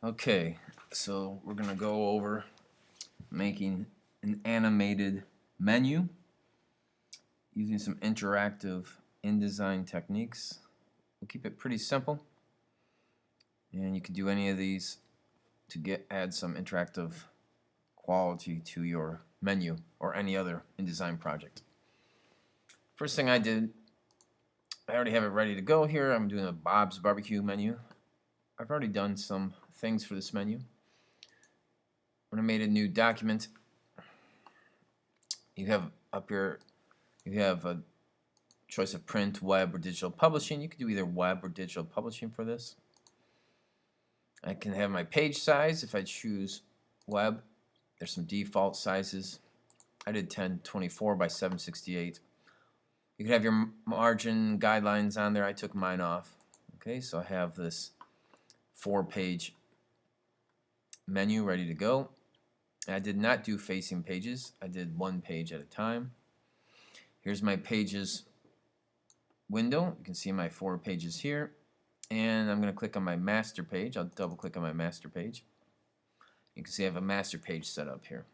Okay, so we're going to go over making an animated menu using some interactive InDesign techniques. We'll keep it pretty simple, and you can do any of these to add some interactive quality to your menu or any other InDesign project. First thing I did, I already have it ready to go here. I'm doing a Bob's Barbecue menu. I've already done some things for this menu. When I made a new document, you have up here, you have a choice of print, web, or digital publishing. You could do either web or digital publishing for this. I can have my page size. If I choose web, there's some default sizes. I did 1024 by 768. You can have your margin guidelines on there. I took mine off. Okay, so I have this 4-page menu ready to go. I did not do facing pages. I did one page at a time. Here's my pages window. You can see my 4 pages here. And I'm going to click on my master page. I'll double click on my master page. You can see I have a master page set up here.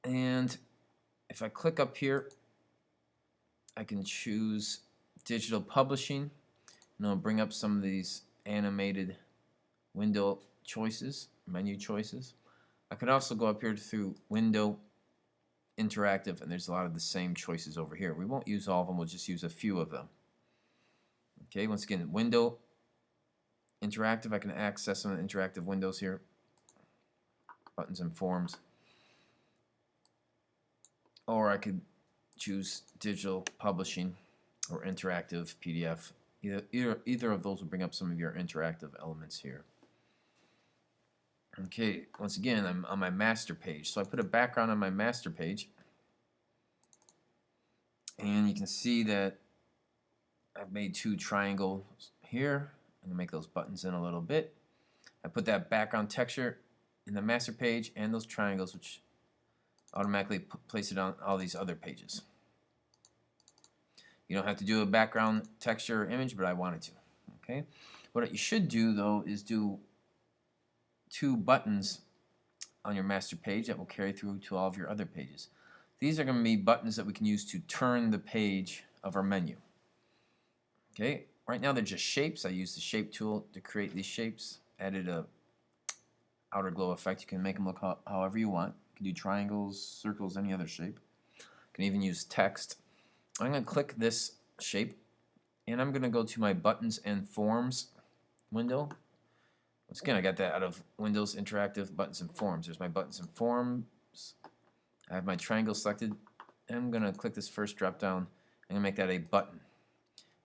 And if I click up here, I can choose digital publishing, and it'll bring up some of these animated window choices, menu choices. I could also go up here through window interactive, and there's a lot of the same choices over here. We won't use all of them, we'll just use a few of them. Okay, once again, window interactive, I can access some of the interactive windows here, buttons and forms. Or I could choose digital publishing or interactive PDF. Either of those will bring up some of your interactive elements here. Okay, once again, I'm on my master page. So I put a background on my master page. And you can see that I've made 2 triangles here. I'm going to make those buttons in a little bit. I put that background texture in the master page and those triangles, which automatically place it on all these other pages. You don't have to do a background texture or image, but I wanted to. Okay. What you should do though is do 2 buttons on your master page that will carry through to all of your other pages. These are going to be buttons that we can use to turn the page of our menu. Okay. Right now they're just shapes. I used the shape tool to create these shapes. Added a outer glow effect. You can make them look however you want. You can do triangles, circles, any other shape. You can even use text. I'm going to click this shape, and I'm going to go to my buttons and forms window. Once again, I got that out of Windows Interactive Buttons and Forms. There's my buttons and forms. I have my triangle selected, and I'm going to click this first drop down. I'm going to make that a button.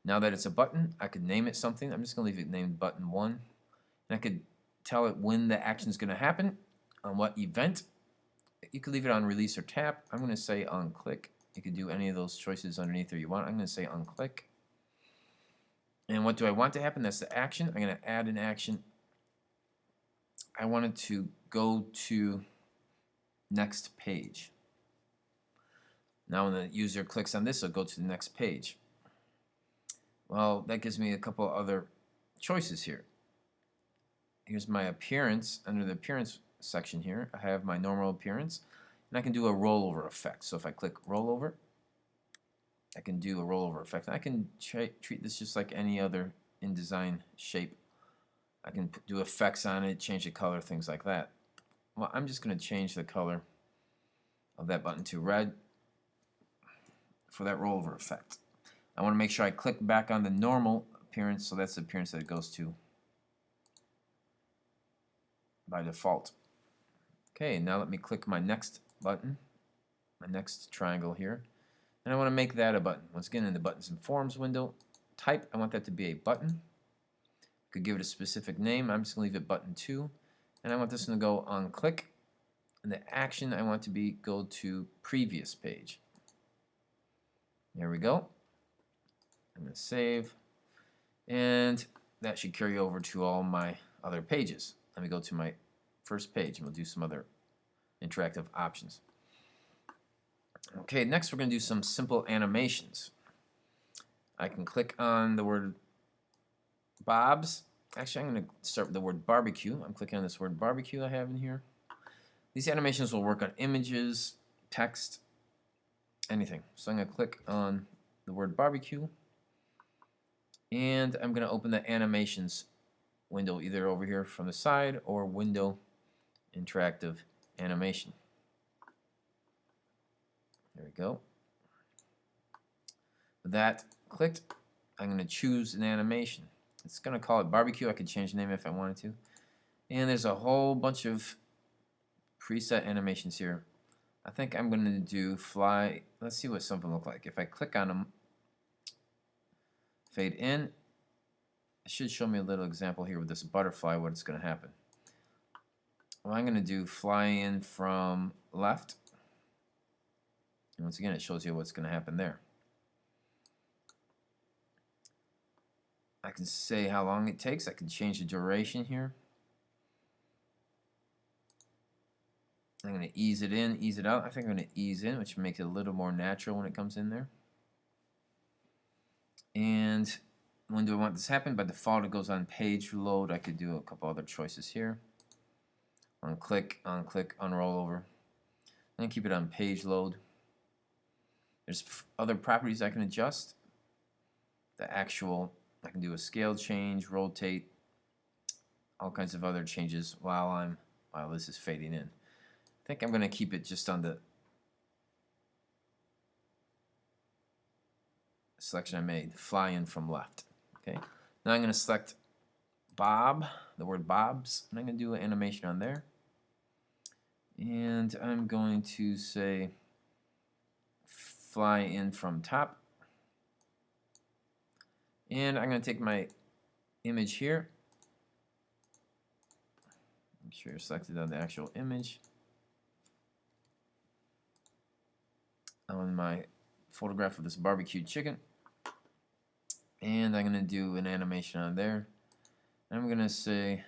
Now that it's a button, I could name it something. I'm just going to leave it named button 1. And I could tell it when the action is going to happen, on what event. You could leave it on release or tap. I'm going to say on click. You could do any of those choices underneath there you want. I'm going to say on click. And what do I want to happen? That's the action. I'm going to add an action. I want it to go to next page. Now when the user clicks on this, it'll go to the next page. Well, that gives me a couple other choices here. Here's my appearance. Under the appearance section here, I have my normal appearance, and I can do a rollover effect. So if I click rollover, I can do a rollover effect. And I can treat this just like any other InDesign shape. I can do effects on it, change the color, things like that. Well, I'm just going to change the color of that button to red for that rollover effect. I want to make sure I click back on the normal appearance, so that's the appearance that it goes to by default. Okay, now let me click my next button, my next triangle here, and I want to make that a button. Once again, in the buttons and forms window, type, I want that to be a button. I could give it a specific name. I'm just going to leave it button 2, and I want this one to go on click, and the action I want to be go to previous page. There we go. I'm going to save, and that should carry over to all my other pages. Let me go to my first page, and we'll do some other interactive options. Okay, next we're going to do some simple animations. I can click on the word Bob's, Actually, I'm going to start with the word barbecue. I'm clicking on this word barbecue I have in here. These animations will work on images, text, anything. So I'm going to click on the word barbecue, and I'm going to open the animations window either over here from the side or window interactive animation. There we go. With that clicked, I'm going to choose an animation. It's going to call it barbecue. I could change the name if I wanted to. And there's a whole bunch of preset animations here. I think I'm going to do fly. Let's see what some of them look like. If I click on them, fade in, it should show me a little example here with this butterfly, what's going to happen. Well, I'm going to do fly in from left. And once again, it shows you what's going to happen there. I can say how long it takes. I can change the duration here. I'm going to ease it in, ease it out. I think I'm going to ease in, which makes it a little more natural when it comes in there. And when do I want this to happen? By default, it goes on page load. I could do a couple other choices here. On click, unroll over. I'm going to keep it on page load. There's other properties I can adjust. The actual, I can do a scale change, rotate, all kinds of other changes while this is fading in. I think I'm going to keep it just on the selection I made, fly in from left. Okay. Now I'm going to select Bob, the word Bob's, and I'm going to do an animation on there. And I'm going to say fly in from top. And I'm going to take my image here. Make sure you're selected on the actual image. On my photograph of this barbecued chicken. And I'm going to do an animation on there. I'm going to say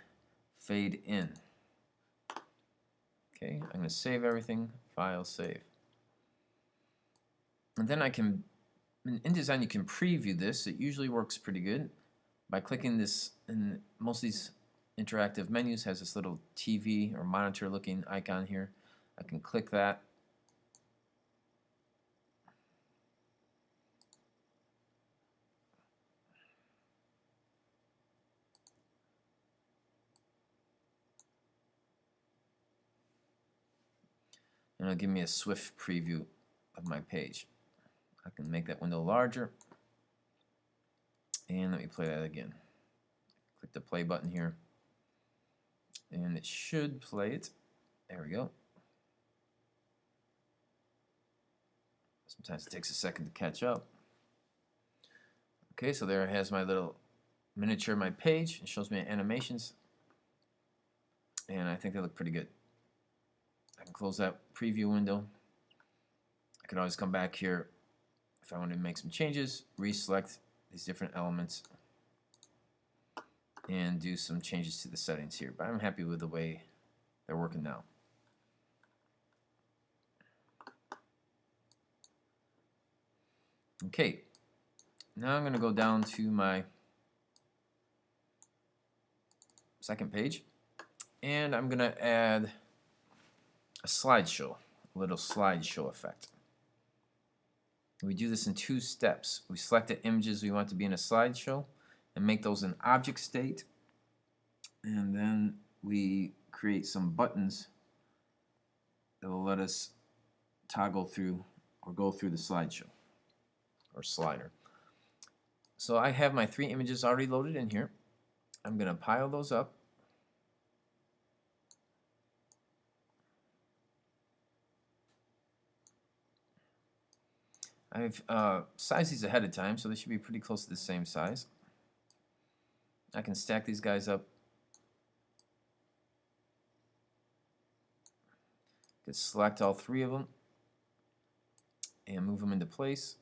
fade in. Okay, I'm going to save everything, file, save. And then I can, in InDesign you can preview this. It usually works pretty good by clicking this, and most of these interactive menus has this little TV or monitor looking icon here. I can click that. And it'll give me a swift preview of my page. I can make that window larger. And let me play that again. Click the play button here. And it should play it. There we go. Sometimes it takes a second to catch up. Okay, so there it has my little miniature of my page. It shows me animations. And I think they look pretty good. I can close that preview window. I can always come back here if I want to make some changes, reselect these different elements, and do some changes to the settings here. But I'm happy with the way they're working now. Okay, now I'm going to go down to my second page, and I'm going to add a slideshow, a little slideshow effect. We do this in 2 steps. We select the images we want to be in a slideshow and make those an object state, and then we create some buttons that will let us toggle through or go through the slideshow or slider. So I have my 3 images already loaded in here. I'm going to pile those up. I've sized these ahead of time, so they should be pretty close to the same size. I can stack these guys up. Could select all 3 of them and move them into place.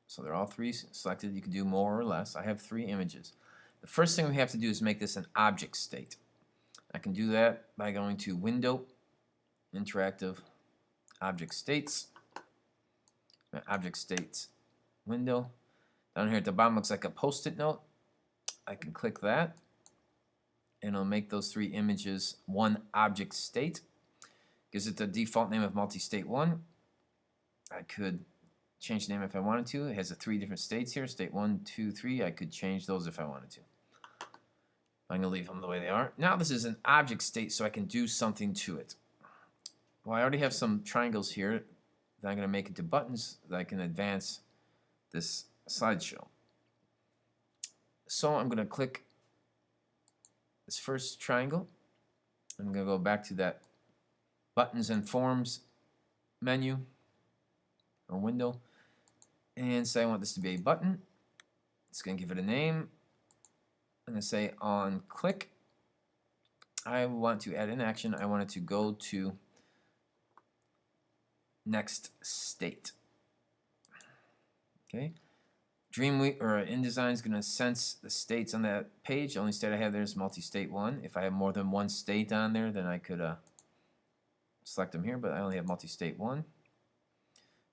So they're all 3 selected. You can do more or less. I have 3 images. The first thing we have to do is make this an object state. I can do that by going to Window, Interactive, Object States. My object states window. Down here at the bottom looks like a post-it note. I can click that, and I'll make those 3 images one object state. Gives it the default name of multi-state 1. I could change the name if I wanted to. It has the 3 different states here, state 1, 2, 3. I could change those if I wanted to. I'm going to leave them the way they are. Now this is an object state, so I can do something to it. Well, I already have some triangles here that I'm going to make into buttons that I can advance this slideshow. So I'm going to click this first triangle. I'm going to go back to that Buttons and Forms menu or window and say I want this to be a button. It's going to give it a name. I'm going to say on click. I want to add an action. I want it to go to next state. Okay. Dreamweaver or InDesign is going to sense the states on that page. The only state I have there is multi-state 1. If I have more than one state on there, then I could select them here, but I only have multi-state 1.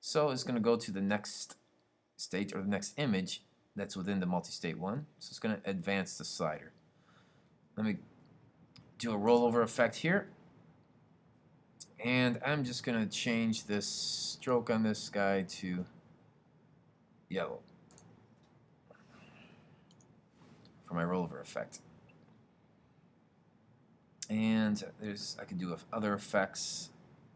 So it's going to go to the next state or the next image that's within the multi-state 1. So it's going to advance the slider. Let me do a rollover effect here. And I'm just going to change this stroke on this guy to yellow for my rollover effect. And I can do other effects,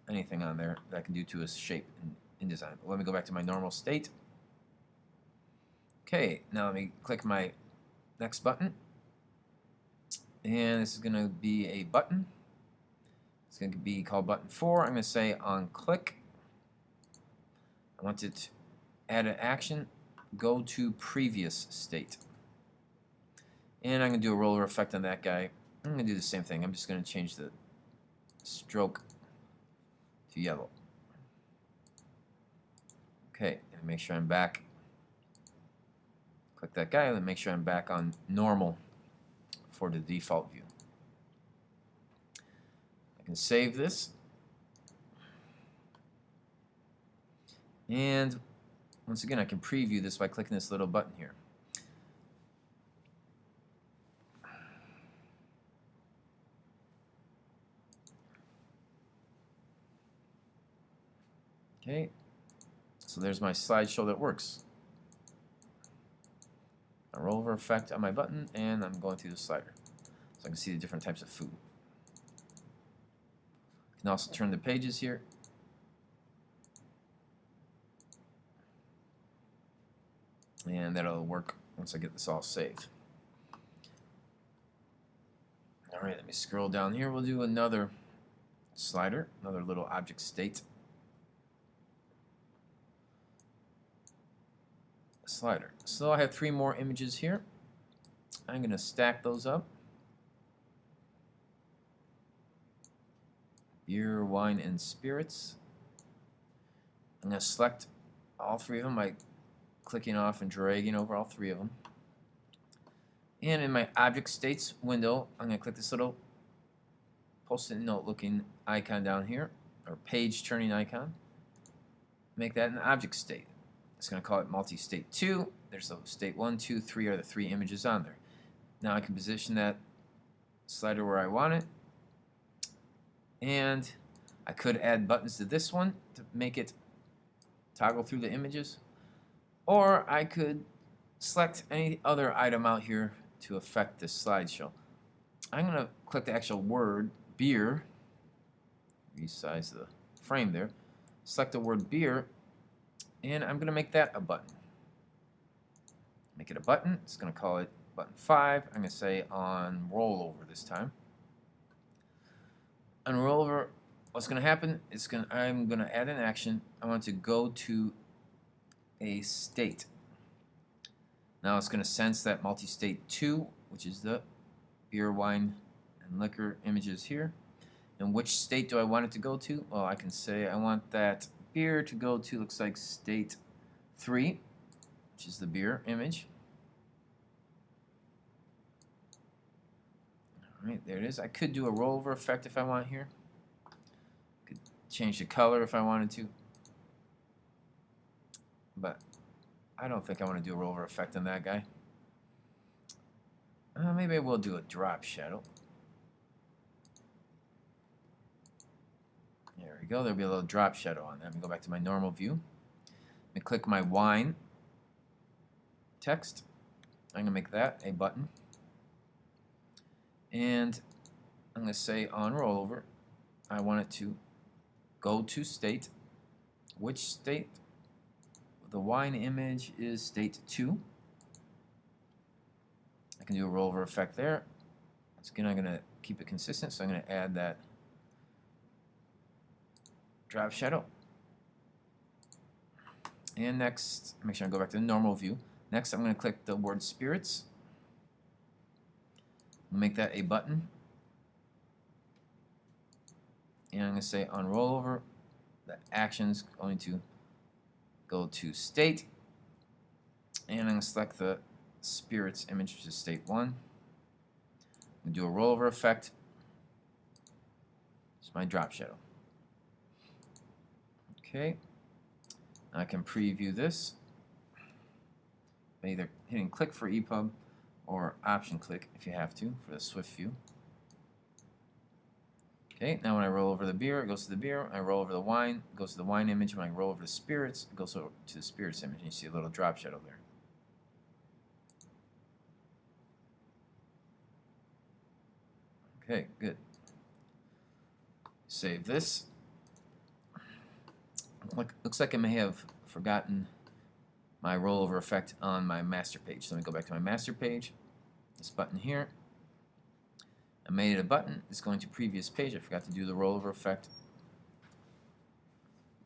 anything on there that I can do to a shape in InDesign. But let me go back to my normal state. Okay, now let me click my next button. And this is going to be a button. It's going to be called button 4. I'm going to say on click. I want it to add an action, go to previous state. And I'm going to do a roller effect on that guy. I'm going to do the same thing. I'm just going to change the stroke to yellow. Okay, and make sure I'm back. Click that guy and make sure I'm back on normal for the default view. I can save this. And once again, I can preview this by clicking this little button here. Okay, so there's my slideshow that works. A rollover effect on my button, and I'm going through the slider. So I can see the different types of food. I can also turn the pages here. And that'll work once I get this all saved. Alright, let me scroll down here. We'll do another slider, another little object state. Slider. So I have 3 more images here. I'm going to stack those up. Beer, wine, and spirits. I'm going to select all 3 of them by clicking off and dragging over all 3 of them. And in my object states window, I'm going to click this little post-it note looking icon down here, or page turning icon. Make that an object state. It's going to call it multi-state 2. There's a state 1, 2, 3 are the 3 images on there. Now I can position that slider where I want it. And I could add buttons to this one to make it toggle through the images. Or I could select any other item out here to affect this slideshow. I'm going to click the actual word beer. Resize the frame there. Select the word beer. And I'm going to make that a button. Make it a button. It's going to call it button 5. I'm going to say on rollover this time. On rollover, what's going to happen is I'm going to add an action. I want to go to a state. Now it's going to sense that multi-state 2, which is the beer, wine, and liquor images here. And which state do I want it to go to? Well, I can say I want that beer to go to, looks like state 3, which is the beer image. Alright, there it is. I could do a rollover effect if I want here. Could change the color if I wanted to. But I don't think I want to do a rollover effect on that guy. Maybe I will do a drop shadow. There we go. There'll be a little drop shadow on that. Let me go back to my normal view. Let me click my wine text. I'm going to make that a button. And I'm going to say on rollover, I want it to go to state. Which state? The wine image is state 2. I can do a rollover effect there. Once again, I'm going to keep it consistent, so I'm going to add that drop shadow. And next, make sure I go back to the normal view. Next, I'm going to click the word spirits. Make that a button. And I'm going to say on rollover, the action's going to go to state. And I'm going to select the spirits image, which is state 1. I'm going to do a rollover effect. It's my drop shadow. Okay. I can preview this by either hitting click for EPUB or option click if you have to for the Swift view. Okay, now when I roll over the beer, it goes to the beer. When I roll over the wine, it goes to the wine image. When I roll over the spirits, it goes over to the spirits image. And you see a little drop shadow there. Okay, good. Save this. Looks like I may have forgotten my rollover effect on my master page. So let me go back to my master page. This button here. I made it a button. It's going to previous page. I forgot to do the rollover effect.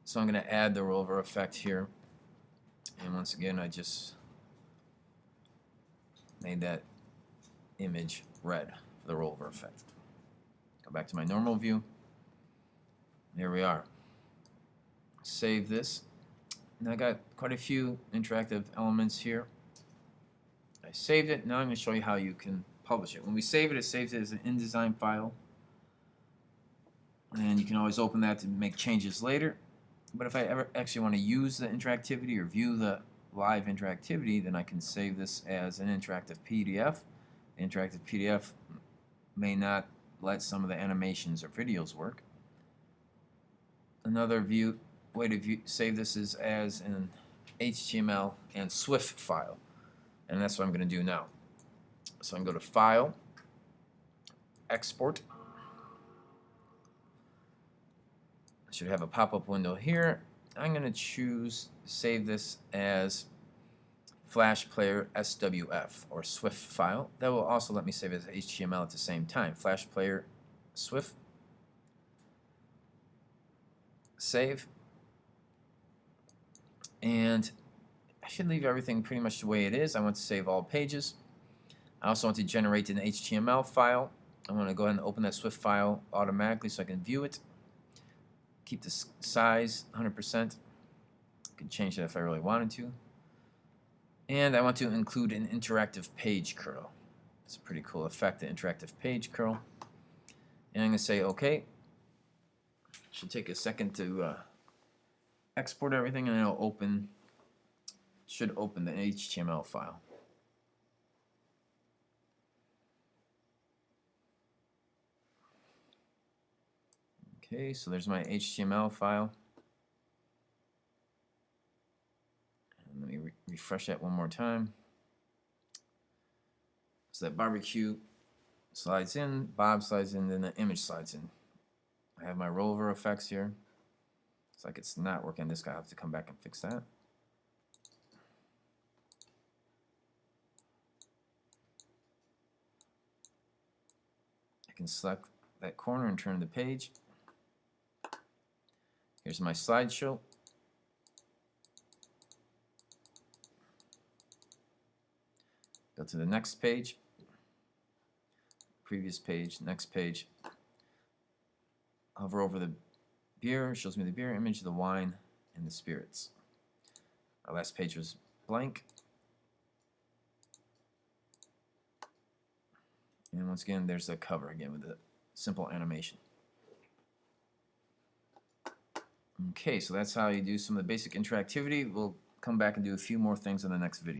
So I'm going to add the rollover effect here. And once again, I just made that image red for the rollover effect. Go back to my normal view. There we are. Save this. Now I got quite a few interactive elements here. I saved it. Now I'm going to show you how you can publish it. When we save it, it saves it as an InDesign file. And you can always open that to make changes later. But if I ever actually want to use the interactivity or view the live interactivity, then I can save this as an interactive PDF. The interactive PDF may not let some of the animations or videos work. Another way to save this is as an HTML and Swift file. And that's what I'm going to do now. So I'm going to go to File, Export. I should have a pop-up window here. I'm going to save this as Flash Player SWF or Swift file. That will also let me save it as HTML at the same time. Flash Player Swift. Save. And I should leave everything pretty much the way it is. I want to save all pages. I also want to generate an HTML file. I want to go ahead and open that Swift file automatically so I can view it. Keep the size 100%. I can change that if I really wanted to. And I want to include an interactive page curl. It's a pretty cool effect, the interactive page curl. And I'm going to say OK. Should take a second to export everything, and it'll should open the HTML file. Okay, so there's my HTML file. And let me refresh that one more time. So that barbecue slides in, Bob slides in, then the image slides in. I have my rollover effects here. It's like it's not working. This guy, I have to come back and fix that. I can select that corner and turn the page. Here's my slideshow. Go to the next page. Previous page, next page. Hover over the beer, shows me the beer image, the wine, and the spirits. Our last page was blank. And once again, there's the cover again with the simple animation. Okay, so that's how you do some of the basic interactivity. We'll come back and do a few more things in the next video.